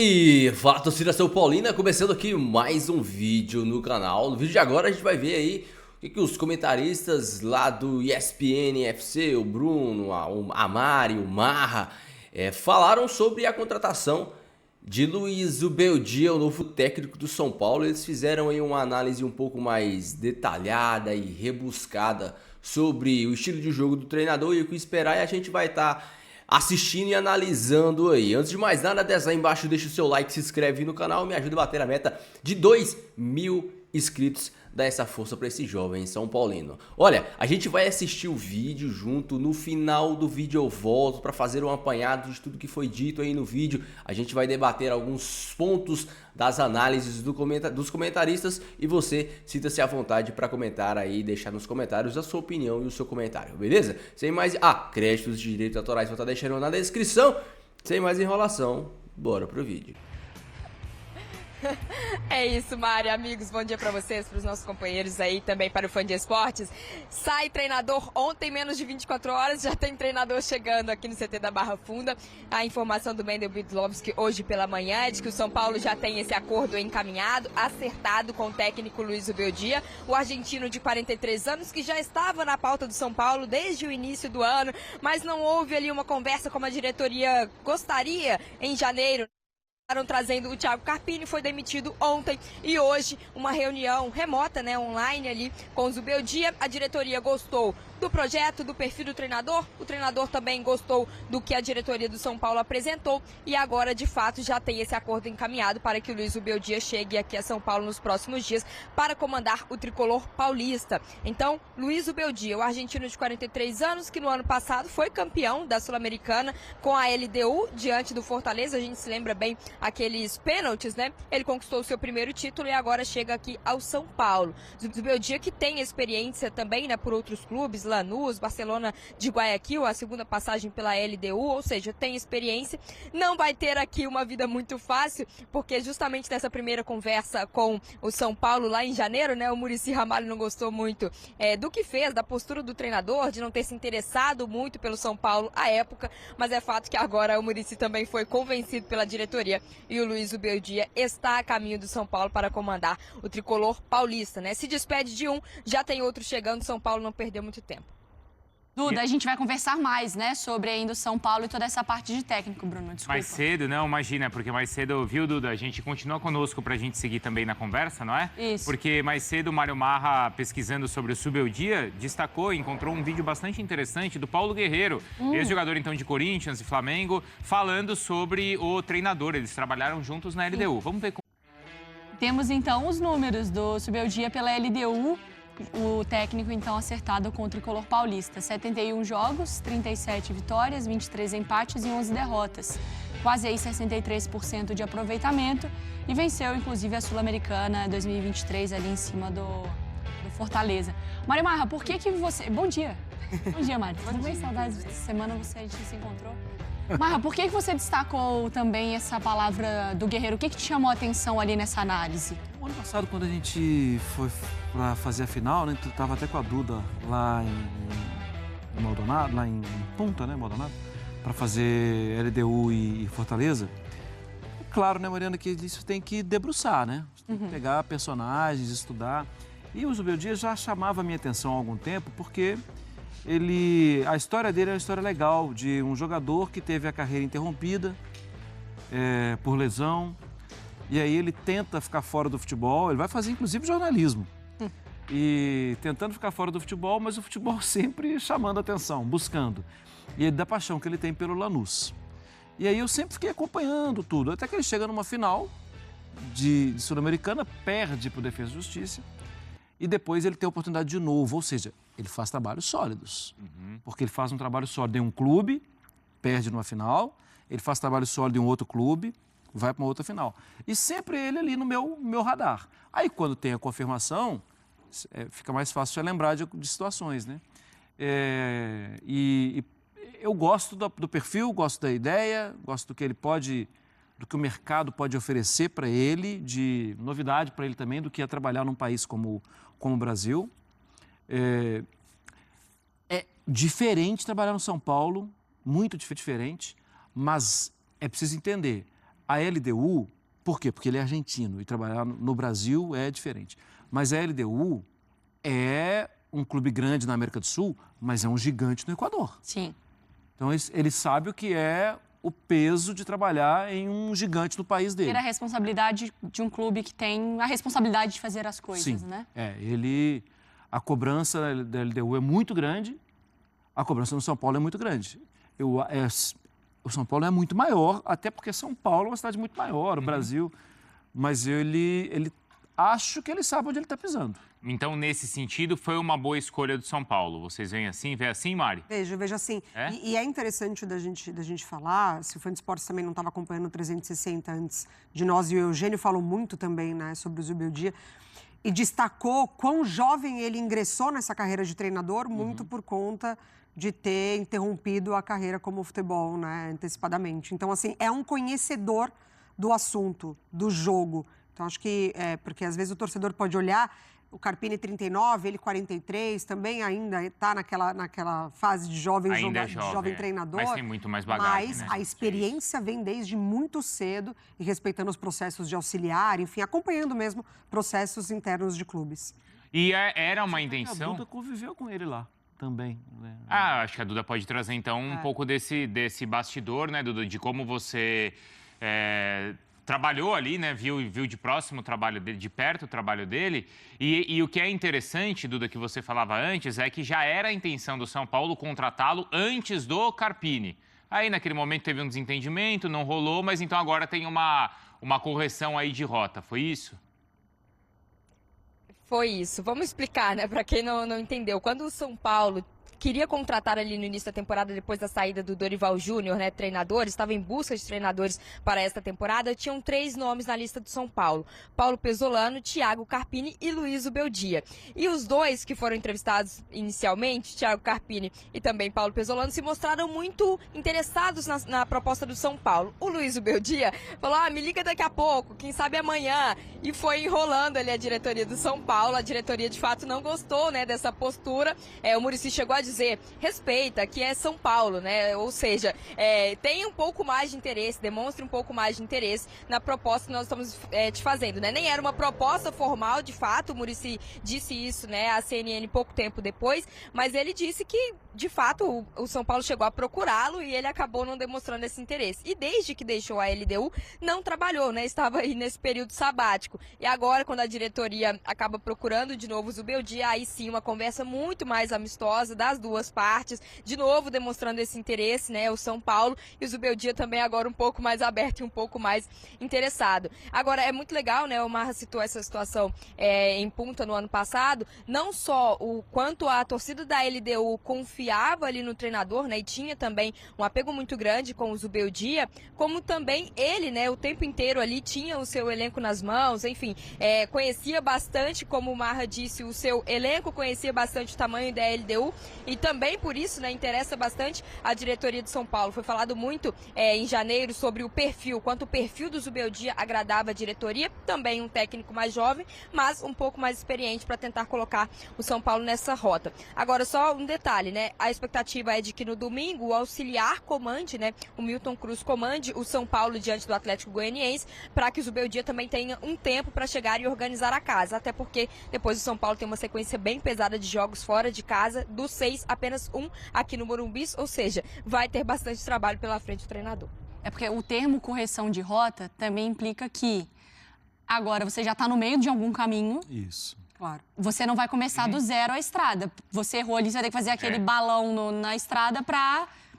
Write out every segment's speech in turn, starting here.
E fala, torcida São Paulina, começando aqui mais um vídeo no canal. No vídeo de agora a gente vai ver aí o que os comentaristas lá do ESPN FC, o Bruno, a Mari, o Marra, falaram sobre a contratação de Luiz Zubeldia, o novo técnico do São Paulo. Eles fizeram aí uma análise um pouco mais detalhada e rebuscada sobre o estilo de jogo do treinador e o que esperar, e a gente vai estar assistindo e analisando aí. Antes de mais nada, desce aí embaixo, deixa o seu like, se inscreve no canal, me ajuda a bater a meta de 2.000 inscritos. Dá essa força para esse jovem São Paulino. Olha, a gente vai assistir o vídeo junto. No final do vídeo eu volto para fazer um apanhado de tudo que foi dito aí no vídeo. A gente vai debater alguns pontos das análises dos comentaristas e você sinta-se à vontade para comentar aí, deixar nos comentários a sua opinião e o seu comentário, beleza? Sem mais... créditos de direitos autorais vou estar deixando na descrição. Sem mais enrolação, bora pro vídeo. É isso, Mari, amigos, bom dia pra vocês, pros nossos companheiros aí, também para o Fã de Esportes. Sai treinador ontem, menos de 24 horas, já tem treinador chegando aqui no CT da Barra Funda. A informação do Mendel Bidlovski hoje pela manhã é de que o São Paulo já tem esse acordo encaminhado, acertado com o técnico Luiz Zubeldia, o argentino de 43 anos, que já estava na pauta do São Paulo desde o início do ano, mas não houve ali uma conversa como a diretoria gostaria em janeiro. Trazendo o Thiago Carpini, foi demitido ontem, e hoje uma reunião remota, online ali com o Zubeldia. A diretoria gostou do projeto, do perfil do treinador, o treinador também gostou do que a diretoria do São Paulo apresentou, e agora de fato já tem esse acordo encaminhado para que o Luiz Zubeldia chegue aqui a São Paulo nos próximos dias para comandar o tricolor paulista. Então, Luiz Zubeldia, o argentino de 43 anos, que no ano passado foi campeão da Sul-Americana com a LDU diante do Fortaleza, a gente se lembra bem aqueles pênaltis, Ele conquistou o seu primeiro título e agora chega aqui ao São Paulo. Zubeldia, que tem experiência também, por outros clubes, Lanús, Barcelona de Guayaquil, a segunda passagem pela LDU, ou seja, tem experiência. Não vai ter aqui uma vida muito fácil, porque justamente nessa primeira conversa com o São Paulo lá em janeiro, o Muricy Ramalho não gostou muito do que fez, da postura do treinador, de não ter se interessado muito pelo São Paulo à época, mas é fato que agora o Muricy também foi convencido pela diretoria e o Luiz Zubeldia está a caminho do São Paulo para comandar o tricolor paulista, Se despede de um, já tem outro chegando, São Paulo não perdeu muito tempo. Duda, a gente vai conversar mais, sobre ainda o São Paulo e toda essa parte de técnico, Bruno, desculpa. Mais cedo, não, imagina, porque mais cedo, viu, Duda, a gente continua conosco pra gente seguir também na conversa, não é? Isso. Porque mais cedo o Mário Marra, pesquisando sobre o Zubeldia, destacou, encontrou um vídeo bastante interessante do Paulo Guerreiro, ex-jogador então de Corinthians e Flamengo, falando sobre o treinador, eles trabalharam juntos na LDU. Vamos ver como... Temos então os números do Zubeldia pela LDU. O técnico, então, acertado com o tricolor paulista. 71 jogos, 37 vitórias, 23 empates e 11 derrotas. Quase aí 63% de aproveitamento. E venceu, inclusive, a Sul-Americana 2023 ali em cima do Fortaleza. Mário Marra, por que você... Bom dia. Bom dia, Mário. Tudo bem? Saudades dessa semana, a gente se encontrou. Marra, por que você destacou também essa palavra do Guerreiro? O que te chamou a atenção ali nessa análise? O ano passado, quando a gente foi para fazer a final, tu tava até com a Duda lá em Maldonado, lá em Punta, Maldonado, para fazer LDU e Fortaleza. Claro, Mariana, que isso tem que debruçar, Tem que pegar personagens, estudar. E o Zubeldia já chamava a minha atenção há algum tempo, porque a história dele é uma história legal, de um jogador que teve a carreira interrompida por lesão, e aí ele tenta ficar fora do futebol, ele vai fazer inclusive jornalismo, e tentando ficar fora do futebol, mas o futebol sempre chamando a atenção, buscando, e da paixão que ele tem pelo Lanús. E aí eu sempre fiquei acompanhando tudo, até que ele chega numa final de Sul-Americana, perde para o Defesa e Justiça, e depois ele tem a oportunidade de novo, ou seja, ele faz trabalhos sólidos. Porque ele faz um trabalho sólido em um clube, perde numa final, ele faz trabalho sólido em um outro clube, vai para uma outra final. E sempre ele ali no meu radar. Aí quando tem a confirmação, fica mais fácil de lembrar de situações, E eu gosto do perfil, gosto da ideia, gosto do que ele pode... do que o mercado pode oferecer para ele, de novidade para ele também, do que é trabalhar num país como o Brasil. É diferente trabalhar no São Paulo, muito diferente, mas é preciso entender. A LDU, por quê? Porque ele é argentino e trabalhar no Brasil é diferente. Mas a LDU é um clube grande na América do Sul, mas é um gigante no Equador. Sim. Então, ele sabe o que é o peso de trabalhar em um gigante no país dele. Ter a responsabilidade de um clube que tem a responsabilidade de fazer as coisas, Sim. né? A cobrança da LDU é muito grande, a cobrança no São Paulo é muito grande. O São Paulo é muito maior, até porque São Paulo é uma cidade muito maior, o Brasil, mas ele acho que ele sabe onde ele está pisando. Então, nesse sentido, foi uma boa escolha do São Paulo. Vocês veem assim, vê assim, Mari? Vejo assim. É? E é interessante da gente falar, se o Fã de Esportes também não estava acompanhando o 360 antes de nós, e o Eugênio falou muito também, né, sobre o Zubeldia, e destacou quão jovem ele ingressou nessa carreira de treinador, muito por conta de ter interrompido a carreira como futebol, né, antecipadamente. Então, assim, é um conhecedor do assunto, do jogo. Então, acho que, porque às vezes o torcedor pode olhar, o Carpini 39, ele 43, também ainda está naquela fase de jovem, de jovem treinador. Mas tem muito mais bagagem, Mas né? a experiência vem desde muito cedo e respeitando os processos de auxiliar, enfim, acompanhando mesmo processos internos de clubes. E era uma A intenção... Duda conviveu com ele lá também. Né? Acho que a Duda pode trazer, então, um pouco desse bastidor, né, Duda, de como você trabalhou ali, né, viu de próximo o trabalho dele, de perto o trabalho dele. E o que é interessante, Duda, que você falava antes, é que já era a intenção do São Paulo contratá-lo antes do Carpini. Aí, naquele momento, teve um desentendimento, não rolou, mas então agora tem uma correção aí de rota, foi isso? Foi isso. Vamos explicar, né, para quem não entendeu. Quando o São Paulo queria contratar ali no início da temporada, depois da saída do Dorival Júnior, né, treinador, estava em busca de treinadores para esta temporada, tinham 3 nomes na lista do São Paulo: Paulo Pesolano, Thiago Carpini e Luiz Ubeldia. E os dois que foram entrevistados inicialmente, Thiago Carpini e também Paulo Pesolano, se mostraram muito interessados na proposta do São Paulo. O Luiz Ubeldia falou: me liga daqui a pouco, quem sabe amanhã, e foi enrolando ali a diretoria do São Paulo. A diretoria de fato não gostou, né, dessa postura. O Muricy chegou a dizer: respeita, que é São Paulo, né? Ou seja, tem um pouco mais de interesse, demonstre um pouco mais de interesse na proposta que nós estamos te fazendo, né? Nem era uma proposta formal, de fato, o Muricy disse isso, né, à CNN pouco tempo depois, mas ele disse que, de fato, o São Paulo chegou a procurá-lo e ele acabou não demonstrando esse interesse. E desde que deixou a LDU, não trabalhou, né? Estava aí nesse período sabático. E agora, quando a diretoria acaba procurando de novo o Zubeldia, aí sim uma conversa muito mais amistosa das duas partes, de novo demonstrando esse interesse, né, o São Paulo, e o Zubeldia também agora um pouco mais aberto e um pouco mais interessado. Agora, é muito legal, né, o Marra citou essa situação em Punta no ano passado, não só o quanto a torcida da LDU confiava ali no treinador, né, e tinha também um apego muito grande com o Zubeldia, como também ele, né, o tempo inteiro ali tinha o seu elenco nas mãos, enfim, conhecia bastante, como o Marra disse, o seu elenco, conhecia bastante o tamanho da LDU, e também por isso, né, interessa bastante a diretoria de São Paulo. Foi falado muito em janeiro sobre o perfil, quanto o perfil do Zubeldia agradava a diretoria, também um técnico mais jovem, mas um pouco mais experiente para tentar colocar o São Paulo nessa rota. Agora, só um detalhe, né, a expectativa é de que no domingo o auxiliar comande, né, o Milton Cruz comande o São Paulo diante do Atlético Goianiense, para que o Zubeldia também tenha um tempo para chegar e organizar a casa, até porque depois o São Paulo tem uma sequência bem pesada de jogos fora de casa, dos 6, apenas 1 aqui no Morumbi, ou seja, vai ter bastante trabalho pela frente do treinador. É porque o termo correção de rota também implica que agora você já está no meio de algum caminho. Isso. Claro. Você não vai começar do zero a estrada. Você errou ali, você vai ter que fazer aquele balão na estrada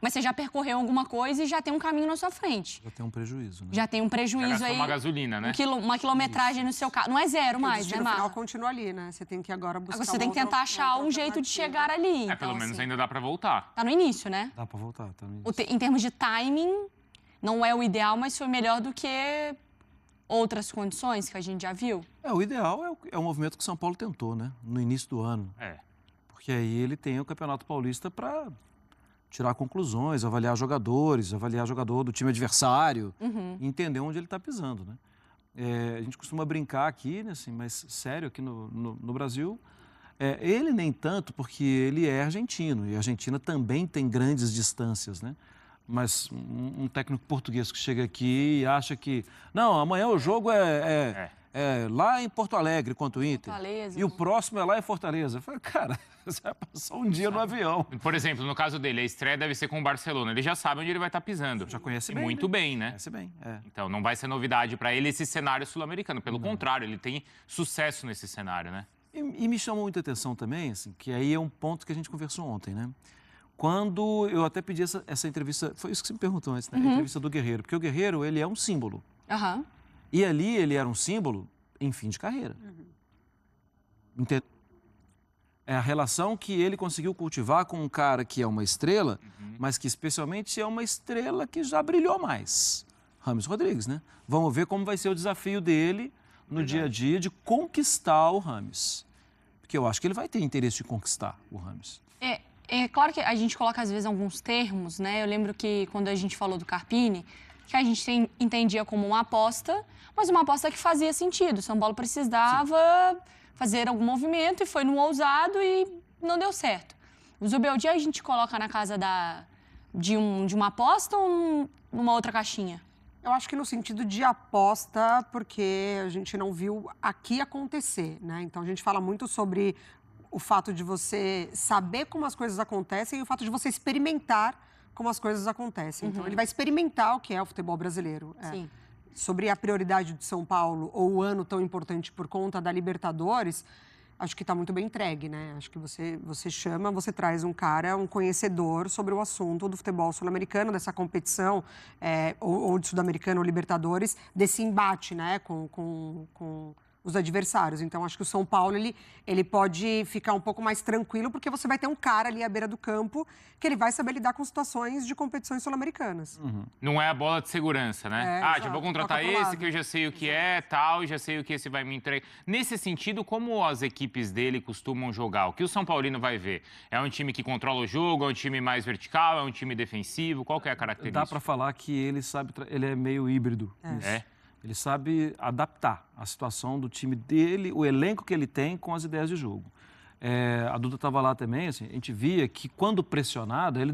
mas você já percorreu alguma coisa e já tem um caminho na sua frente. Já tem um prejuízo, né? Já tem um prejuízo aí. Uma gasolina, né? Uma quilometragem no seu carro. Não é zero mais, né, No final Marra? continua ali, né? Você tem que agora buscar Agora você tem que tentar achar um jeito de chegar ali. Pelo Então, menos assim, ainda dá para voltar. tá no início, né? Dá para voltar, tá no início. Em termos de timing, não é o ideal, mas foi melhor do que outras condições que a gente já viu. O ideal é o movimento que o São Paulo tentou, né? No início do ano. Porque aí ele tem o Campeonato Paulista para tirar conclusões, avaliar jogadores, avaliar jogador do time adversário, e entender onde ele está pisando, né? A gente costuma brincar aqui, né, assim, mas sério, aqui no Brasil, ele nem tanto, porque ele é argentino, e a Argentina também tem grandes distâncias, né? Mas um técnico português que chega aqui e acha que... Não, amanhã o jogo é lá em Porto Alegre contra o Inter. Fortaleza. E o próximo é lá em Fortaleza. Eu falei, cara, você vai passar um dia no avião. Por exemplo, no caso dele, a estreia deve ser com o Barcelona. Ele já sabe onde ele vai estar pisando. Já conhece E bem, muito né? bem, né? Conhece bem, Então não vai ser novidade para ele esse cenário sul-americano. Pelo contrário, ele tem sucesso nesse cenário, né? E me chamou muita atenção também, assim, que aí é um ponto que a gente conversou ontem, né? Quando eu até pedi essa entrevista, foi isso que você me perguntou antes, né? A entrevista do Guerreiro, porque o Guerreiro, ele é um símbolo. Aham. E ali ele era um símbolo em fim de carreira. É a relação que ele conseguiu cultivar com um cara que é uma estrela, mas que especialmente é uma estrela que já brilhou mais. Rames Rodrigues, né? Vamos ver como vai ser o desafio dele no dia a dia de conquistar o Rames. Porque eu acho que ele vai ter interesse de conquistar o Rames. É claro que a gente coloca, às vezes, alguns termos, né? Eu lembro que quando a gente falou do Carpini, que a gente entendia como uma aposta, mas uma aposta que fazia sentido. São Paulo precisava fazer algum movimento e foi no ousado e não deu certo. O Zubeldia a gente coloca na casa de uma aposta ou numa outra caixinha? Eu acho que no sentido de aposta, porque a gente não viu aqui acontecer, né? Então a gente fala muito sobre o fato de você saber como as coisas acontecem e o fato de você experimentar como as coisas acontecem. Então ele vai experimentar o que é o futebol brasileiro. Sim. Sobre a prioridade de São Paulo ou o ano tão importante por conta da Libertadores, acho que está muito bem entregue, né? Acho que você chama, você traz um cara, um conhecedor sobre o assunto do futebol sul-americano, dessa competição, ou de Sul-Americano ou Libertadores, desse embate, né, com os adversários. Então, acho que o São Paulo, ele pode ficar um pouco mais tranquilo, porque você vai ter um cara ali à beira do campo que ele vai saber lidar com situações de competições sul-americanas. Não é a bola de segurança, né? Já exato. vou contratar Toca pro esse, lado. que eu já sei o que é, tal, e já sei o que esse vai me entregar. Nesse sentido, como as equipes dele costumam jogar? O que o São Paulino vai ver? É um time que controla o jogo, é um time mais vertical, é um time defensivo? Qual que é a característica? Dá para falar que ele sabe, ele é meio híbrido. É? Ele sabe adaptar a situação do time dele, o elenco que ele tem com as ideias de jogo. A Duda estava lá também, assim, a gente via que quando pressionado, ele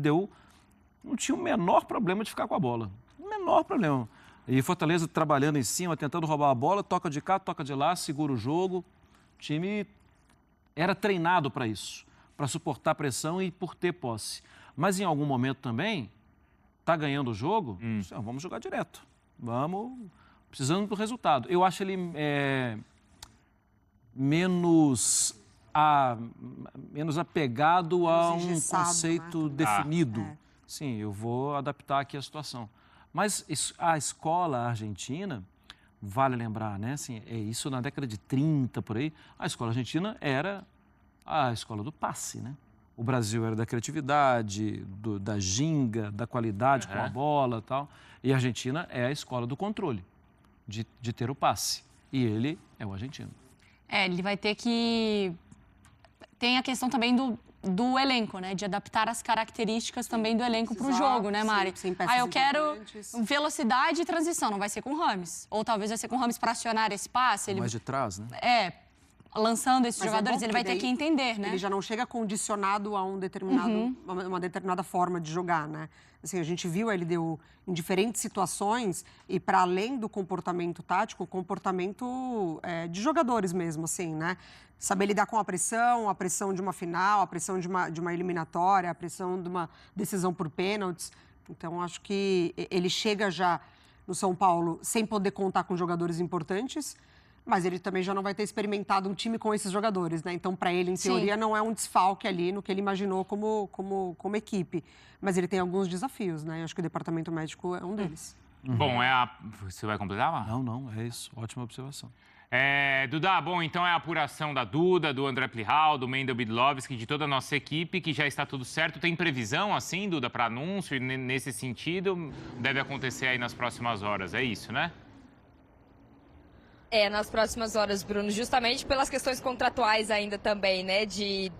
não tinha o menor problema de ficar com a bola. O menor problema. E Fortaleza trabalhando em cima, tentando roubar a bola, toca de cá, toca de lá, segura o jogo. O time era treinado para isso, para suportar a pressão e por ter posse. Mas em algum momento também, tá ganhando o jogo, vamos jogar direto. Vamos... precisando do resultado. Eu acho ele menos apegado a um conceito definido. Sim, eu vou adaptar aqui a situação. Mas a escola argentina, vale lembrar, né? Assim, isso na década de 30, por aí, a escola argentina era a escola do passe, né? O Brasil era da criatividade, da ginga, da qualidade com a bola e tal. E a Argentina é a escola do controle. De ter o passe. E ele é o argentino. Ele vai ter que... Tem a questão também do elenco, né? De adaptar as características também do elenco para o jogo, né, Mari? Sim, eu quero velocidade e transição, não vai ser com o Rames. Ou talvez vai ser com o Rames para acionar esse passe. Mais de trás, né? Lançando esses Mas jogadores, ele vai ter que entender, né? Ele já não chega condicionado a uma determinada forma de jogar, né? Assim, a gente viu a LDU em diferentes situações e, para além do comportamento tático, o comportamento de jogadores mesmo, assim, né? Saber lidar com a pressão de uma final, a pressão de uma eliminatória, a pressão de uma decisão por pênaltis. Então, acho que ele chega já no São Paulo sem poder contar com jogadores importantes, mas ele também já não vai ter experimentado um time com esses jogadores, né? Então, para ele, em teoria, não é um desfalque ali no que ele imaginou como equipe. Mas ele tem alguns desafios, né? Eu acho que o departamento médico é um deles. Bom, você vai completar, Mar? Não, é isso. Ótima observação. Duda, bom, então é a apuração da Duda, do André Plihal, do Mendel Bidlovski, de toda a nossa equipe, que já está tudo certo. Tem previsão, assim, Duda, para anúncio nesse sentido? Deve acontecer aí nas próximas horas, é isso, né? Nas próximas horas, Bruno, justamente pelas questões contratuais ainda também, né, de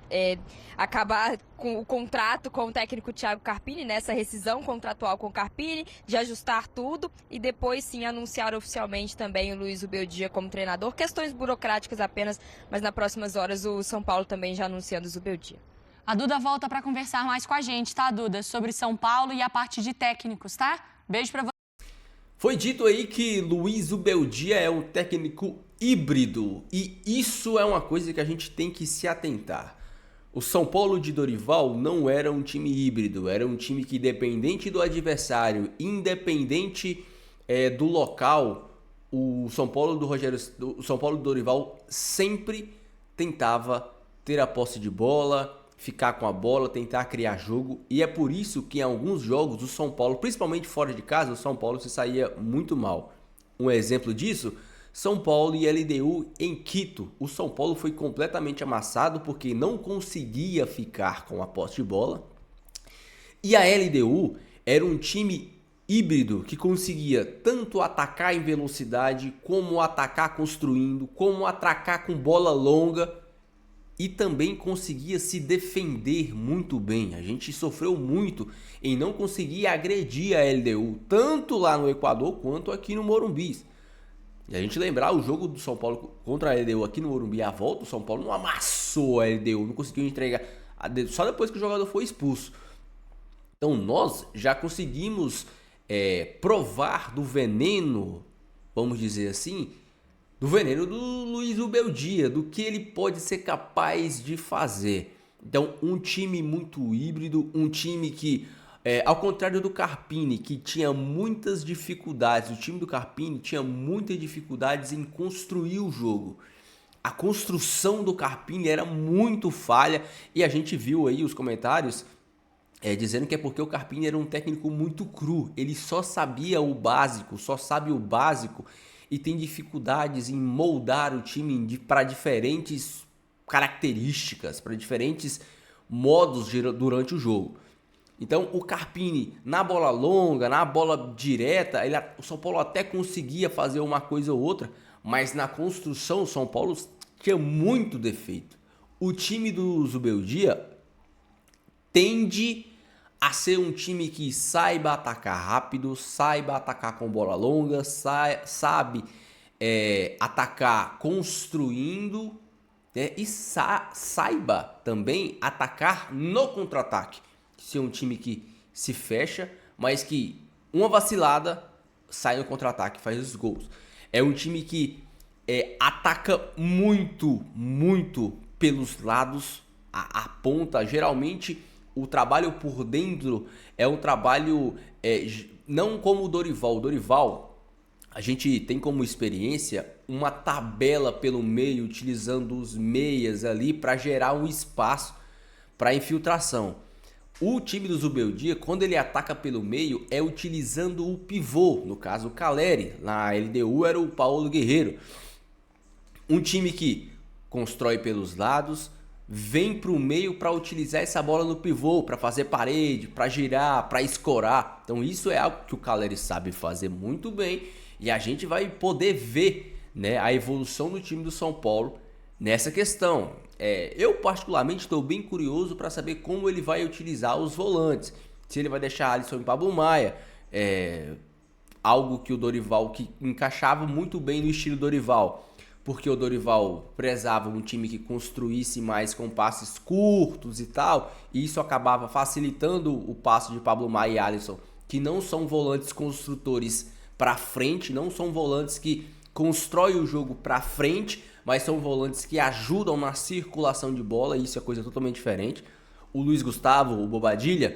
acabar com o contrato com o técnico Thiago Carpini, nessa rescisão contratual com o Carpini, de ajustar tudo e depois sim anunciar oficialmente também o Luiz Zubeldia como treinador. Questões burocráticas apenas, mas nas próximas horas o São Paulo também já anunciando o Zubeldia. A Duda volta para conversar mais com a gente, tá, Duda? Sobre São Paulo e a parte de técnicos, tá? Beijo para você. Foi dito aí que Luiz Zubeldia é um técnico híbrido e isso é uma coisa que a gente tem que se atentar. O São Paulo de Dorival não era um time híbrido, era um time que, independente do adversário, independente do local, o São Paulo do Dorival sempre tentava ter a posse de bola, ficar com a bola, tentar criar jogo, e é por isso que em alguns jogos o São Paulo, principalmente fora de casa, o São Paulo se saía muito mal. Um exemplo disso, São Paulo e LDU em Quito. O São Paulo foi completamente amassado porque não conseguia ficar com a posse de bola, e a LDU era um time híbrido que conseguia tanto atacar em velocidade, como atacar construindo, como atacar com bola longa, e também conseguia se defender muito bem. A gente sofreu muito em não conseguir agredir a LDU, tanto lá no Equador quanto aqui no Morumbi. E a gente lembrar o jogo do São Paulo contra a LDU aqui no Morumbi, a volta, o São Paulo não amassou a LDU, não conseguiu entregar, só depois que o jogador foi expulso. Então nós já conseguimos provar do veneno, vamos dizer assim, do veneno do Luiz Zubeldia, do que ele pode ser capaz de fazer. Então, um time muito híbrido, um time que, ao contrário do Carpini, que tinha muitas dificuldades, o time do Carpini tinha muitas dificuldades em construir o jogo. A construção do Carpini era muito falha e a gente viu aí os comentários dizendo que é porque o Carpini era um técnico muito cru, ele só sabia o básico, só sabe o básico e tem dificuldades em moldar o time para diferentes características, para diferentes modos durante o jogo. Então o Carpini na bola longa, na bola direta, o São Paulo até conseguia fazer uma coisa ou outra, mas na construção o São Paulo tinha muito defeito. O time do Zubeldia tende a ser um time que saiba atacar rápido, saiba atacar com bola longa, sabe atacar construindo, e saiba também atacar no contra-ataque. Ser um time que se fecha, mas que uma vacilada sai no contra-ataque, faz os gols. É um time que ataca muito, muito pelos lados, a ponta, geralmente. O trabalho por dentro é um trabalho não como o Dorival. O Dorival, a gente tem como experiência uma tabela pelo meio, utilizando os meias ali para gerar um espaço para infiltração. O time do Zubeldia, quando ele ataca pelo meio, é utilizando o pivô, no caso o Caleri. Na LDU era o Paulo Guerreiro. Um time que constrói pelos lados, vem para o meio para utilizar essa bola no pivô, para fazer parede, para girar, para escorar. Então isso é algo que o Caleri sabe fazer muito bem e a gente vai poder ver, né, a evolução do time do São Paulo nessa questão. Eu particularmente estou bem curioso para saber como ele vai utilizar os volantes. Se ele vai deixar Alisson e Pablo Maia, algo que o Dorival, que encaixava muito bem no estilo Dorival, porque o Dorival prezava um time que construísse mais com passes curtos e tal, e isso acabava facilitando o passo de Pablo Maia e Alisson, que não são volantes construtores para frente, não são volantes que constroem o jogo para frente, mas são volantes que ajudam na circulação de bola, e isso é coisa totalmente diferente. O Luiz Gustavo, o Bobadilla,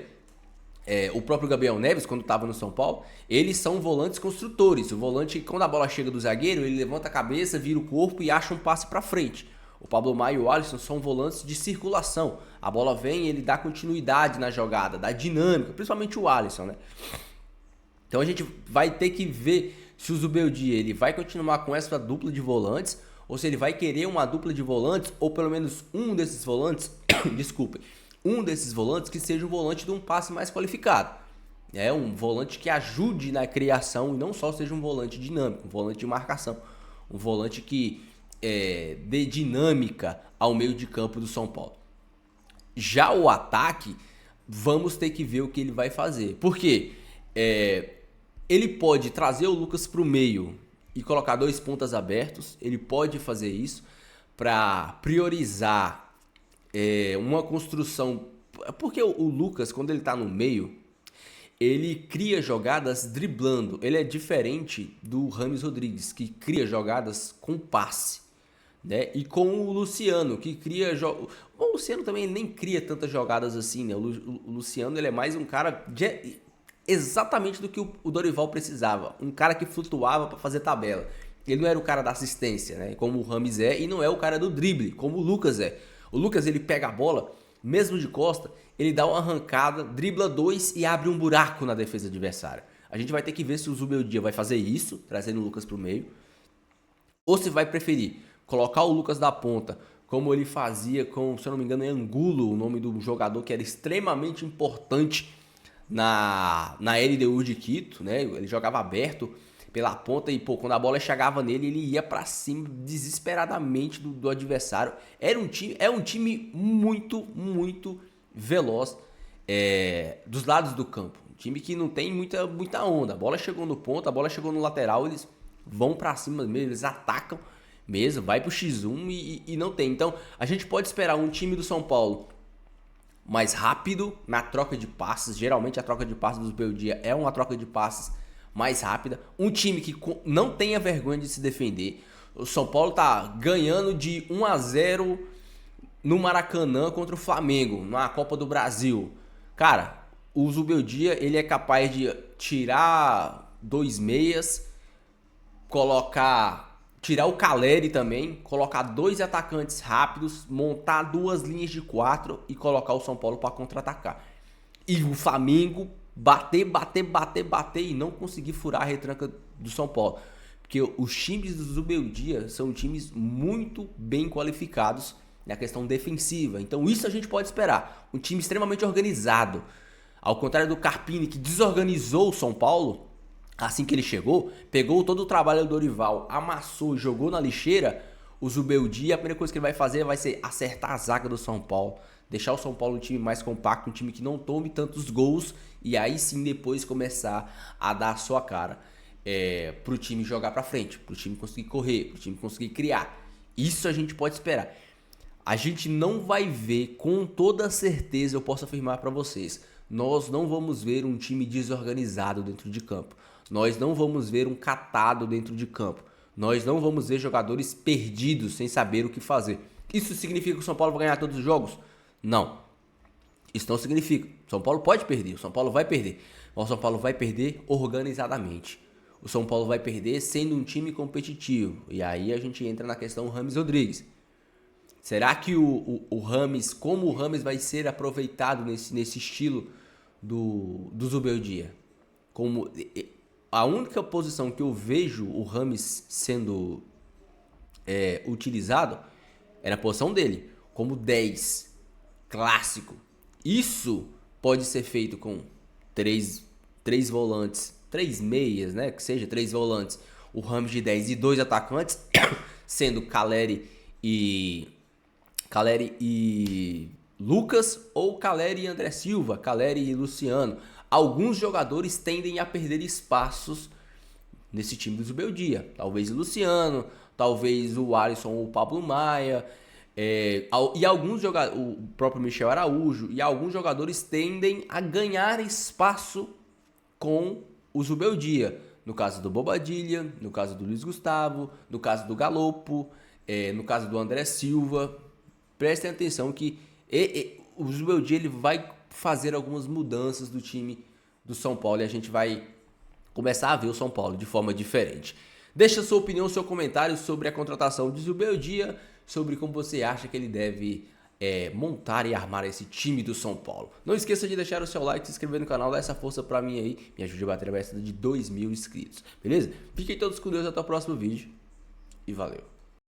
o próprio Gabriel Neves, quando estava no São Paulo, eles são volantes construtores. O volante, quando a bola chega do zagueiro, ele levanta a cabeça, vira o corpo e acha um passe para frente. O Pablo Maia e o Alisson são volantes de circulação. A bola vem e ele dá continuidade na jogada, dá dinâmica, principalmente o Alisson, né? Então a gente vai ter que ver se o Zubeldia ele vai continuar com essa dupla de volantes, ou se ele vai querer uma dupla de volantes, ou pelo menos um desses volantes, desculpe, um desses volantes que seja um volante de um passe mais qualificado. Um volante que ajude na criação e não só seja um volante dinâmico, um volante de marcação. Um volante que dê dinâmica ao meio de campo do São Paulo. Já o ataque, vamos ter que ver o que ele vai fazer. Por quê? Ele pode trazer o Lucas para o meio e colocar 2 pontas abertos. Ele pode fazer isso para priorizar uma construção... Porque o Lucas, quando ele tá no meio, ele cria jogadas driblando. Ele é diferente do Rames Rodrigues, que cria jogadas com passe, né? E com o Luciano, que cria... O Luciano também ele nem cria tantas jogadas assim, né? O Luciano ele é mais um cara exatamente do que o Dorival precisava. Um cara que flutuava para fazer tabela. Ele não era o cara da assistência, né? Como o Rames é, e não é o cara do drible, como o Lucas é. O Lucas ele pega a bola, mesmo de costa, ele dá uma arrancada, dribla 2 e abre um buraco na defesa adversária. A gente vai ter que ver se o Zubeldia vai fazer isso, trazendo o Lucas para o meio, ou se vai preferir colocar o Lucas da ponta, como ele fazia com, se eu não me engano, é Angulo, o nome do jogador que era extremamente importante na LDU de Quito, né? Ele jogava aberto pela ponta e, pô, quando a bola chegava nele, ele ia pra cima desesperadamente do adversário. É um time muito, muito veloz dos lados do campo. Um time que não tem muita onda. A bola chegou no ponto, a bola chegou no lateral, eles vão pra cima mesmo, eles atacam mesmo, vai pro X1 e não tem. Então, a gente pode esperar um time do São Paulo mais rápido na troca de passes. Geralmente a troca de passes do Zubeldia é uma troca de passes mais rápida, um time que não tenha vergonha de se defender. O São Paulo tá ganhando de 1-0 no Maracanã contra o Flamengo, na Copa do Brasil. Cara, o Zubeldia, ele é capaz de tirar 2 meias, tirar o Caleri também, colocar 2 atacantes rápidos, montar 2 linhas de 4 e colocar o São Paulo para contra-atacar. E o Flamengo bater e não conseguir furar a retranca do São Paulo. Porque os times do Zubeldia são times muito bem qualificados na questão defensiva. Então isso a gente pode esperar. Um time extremamente organizado. Ao contrário do Carpini, que desorganizou o São Paulo, assim que ele chegou, pegou todo o trabalho do Dorival, amassou, jogou na lixeira. O Zubeldia, a primeira coisa que ele vai fazer vai ser acertar a zaga do São Paulo. Deixar o São Paulo um time mais compacto, um time que não tome tantos gols, e aí sim depois começar a dar a sua cara pro time jogar pra frente, pro time conseguir correr, pro time conseguir criar. Isso a gente pode esperar. A gente não vai ver com toda certeza, eu posso afirmar pra vocês, nós não vamos ver um time desorganizado dentro de campo. Nós não vamos ver um catado dentro de campo. Nós não vamos ver jogadores perdidos sem saber o que fazer. Isso significa que o São Paulo vai ganhar todos os jogos? Não, isso não significa. O São Paulo pode perder, o São Paulo vai perder. Mas o São Paulo vai perder organizadamente. O São Paulo vai perder sendo um time competitivo. E aí a gente entra na questão Rames Rodrigues. Será que o Rames, como o Rames vai ser aproveitado nesse estilo do Zubeldia? Como a única posição que eu vejo o Rames sendo utilizado era a posição dele, como 10. Clássico. Isso pode ser feito com 3 volantes, 3 meias, né? Que seja 3 volantes, o Rames de 10 e 2 atacantes, sendo Caleri e Lucas, ou Caleri e André Silva, Caleri e Luciano. Alguns jogadores tendem a perder espaços nesse time do Zubeldia. Talvez o Luciano, talvez o Alisson ou o Pablo Maia. E alguns jogadores, o próprio Michel Araújo, e alguns jogadores tendem a ganhar espaço com o Zubeldia. No caso do Bobadilla, no caso do Luiz Gustavo, no caso do Galopo, no caso do André Silva. Prestem atenção que o Zubeldia ele vai fazer algumas mudanças do time do São Paulo e a gente vai começar a ver o São Paulo de forma diferente. Deixa sua opinião, seu comentário sobre a contratação de Zubeldia, sobre como você acha que ele deve montar e armar esse time do São Paulo. Não esqueça de deixar o seu like, se inscrever no canal, dar essa força pra mim aí, me ajude a bater a meta de 2.000 inscritos, beleza? Fiquem todos com Deus, até o próximo vídeo e valeu!